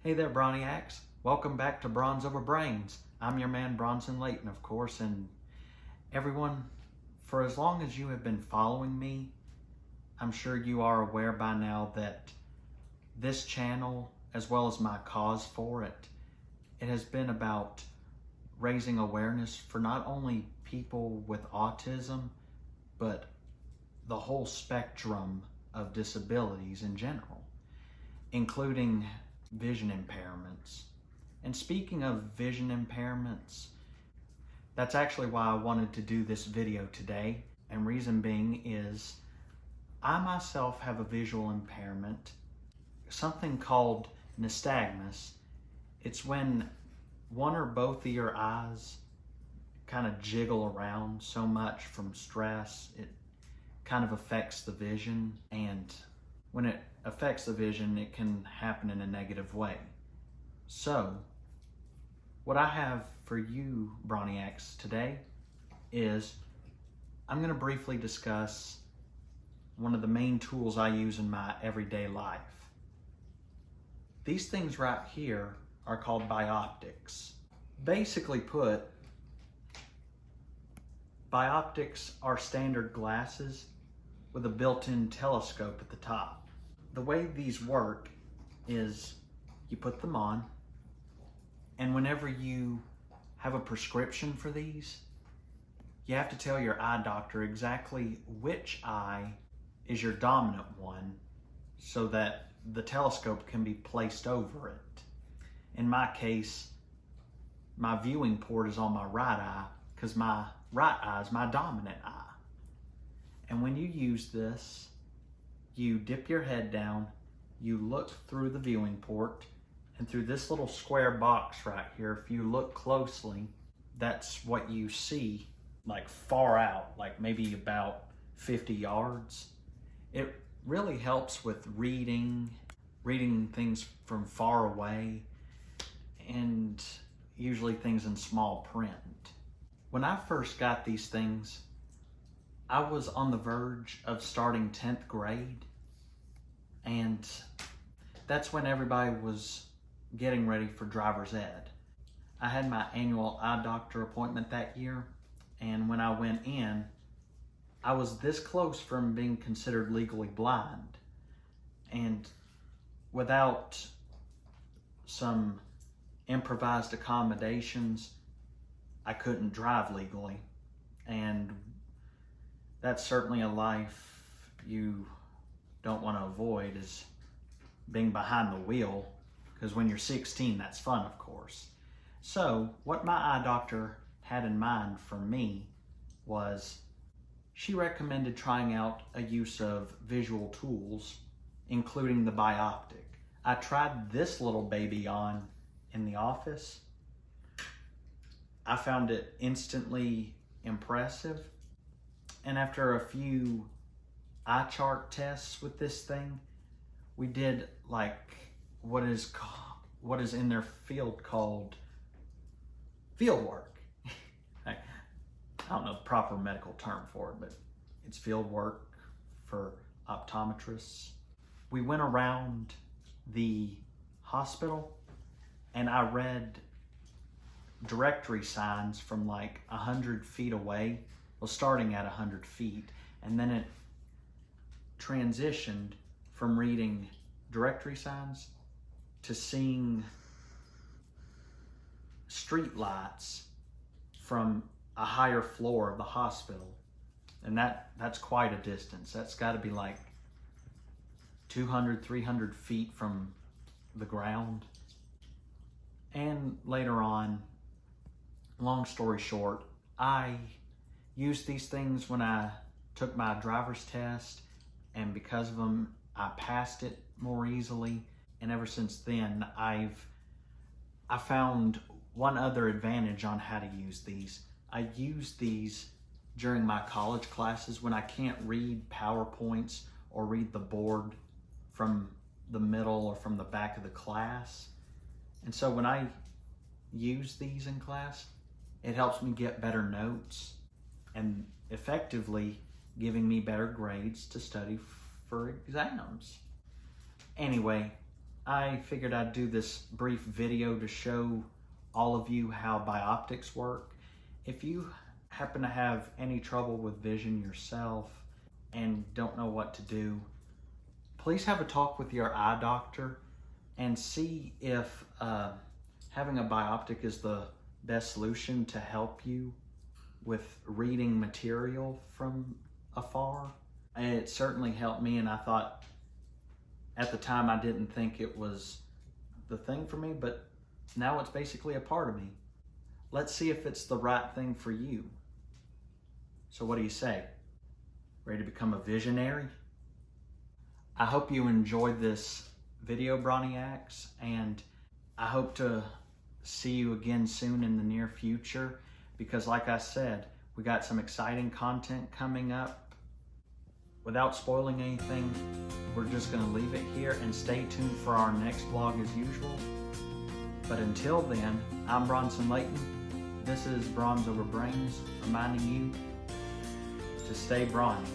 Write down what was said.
Hey there, Broniacs. Welcome back to Bronze Over Brains. I'm your man, Bronson Layton, of course, and everyone, for as long as you have been following me, I'm sure you are aware by now that this channel, as well as my cause for it, it has been about raising awareness for not only people with autism, but the whole spectrum of disabilities in general, including vision impairments. And speaking of vision impairments, that's actually why I wanted to do this video today. And reason being is I myself have a visual impairment, something called nystagmus. It's when one or both of your eyes kind of jiggle around so much from stress, it kind of affects the vision. And when it affects the vision, it can happen in a negative way. So, what I have for you, Broniacs, today is I'm going to briefly discuss one of the main tools I use in my everyday life. These things right here are called Bioptics. Basically put, Bioptics are standard glasses with a built-in telescope at the top. The way these work is you put them on, and whenever you have a prescription for these, you have to tell your eye doctor exactly which eye is your dominant one so that the telescope can be placed over it. In my case, my viewing port is on my right eye because my right eye is my dominant eye. And when you use this, you dip your head down, you look through the viewing port, and through this little square box right here, if you look closely, that's what you see, like far out, like maybe about 50 yards. It really helps with reading things from far away, and usually things in small print. When I first got these things, I was on the verge of starting 10th grade, and that's when everybody was getting ready for driver's ed. I had my annual eye doctor appointment that year, and when I went in, I was this close from being considered legally blind. And without some improvised accommodations, I couldn't drive legally. And that's certainly a life you don't want to avoid, is being behind the wheel, because when you're 16, that's fun, of course. So what my eye doctor had in mind for me was she recommended trying out a use of visual tools, including the Bioptic. I tried this little baby on in the office. I found it instantly impressive. And after a few eye chart tests with this thing, we did like what is in their field called field work. I don't know the proper medical term for it, but it's field work for optometrists. We went around the hospital and I read directory signs from like 100 feet away. Well, starting at 100 feet, and then it transitioned from reading directory signs to seeing street lights from a higher floor of the hospital. And that's quite a distance. That's got to be like 200, 300 feet from the ground. And later on, long story short, I used these things when I took my driver's test, and because of them, I passed it more easily. And ever since then, I found one other advantage on how to use these. I use these during my college classes when I can't read PowerPoints or read the board from the middle or from the back of the class. And so when I use these in class, it helps me get better notes and effectively giving me better grades to study for exams. Anyway, I figured I'd do this brief video to show all of you how Bioptics work. If you happen to have any trouble with vision yourself and don't know what to do, please have a talk with your eye doctor and see if having a Bioptic is the best solution to help you with reading material from afar. It certainly helped me, and I thought at the time I didn't think it was the thing for me, but now it's basically a part of me. Let's see if it's the right thing for you. So what do you say? Ready to become a visionary? I hope you enjoyed this video, Broniacs, and I hope to see you again soon in the near future, because like I said, we got some exciting content coming up. Without spoiling anything, we're just going to leave it here and stay tuned for our next vlog as usual. But until then, I'm Bronson Layton. This is Bronze Over Brains, reminding you to stay brawny.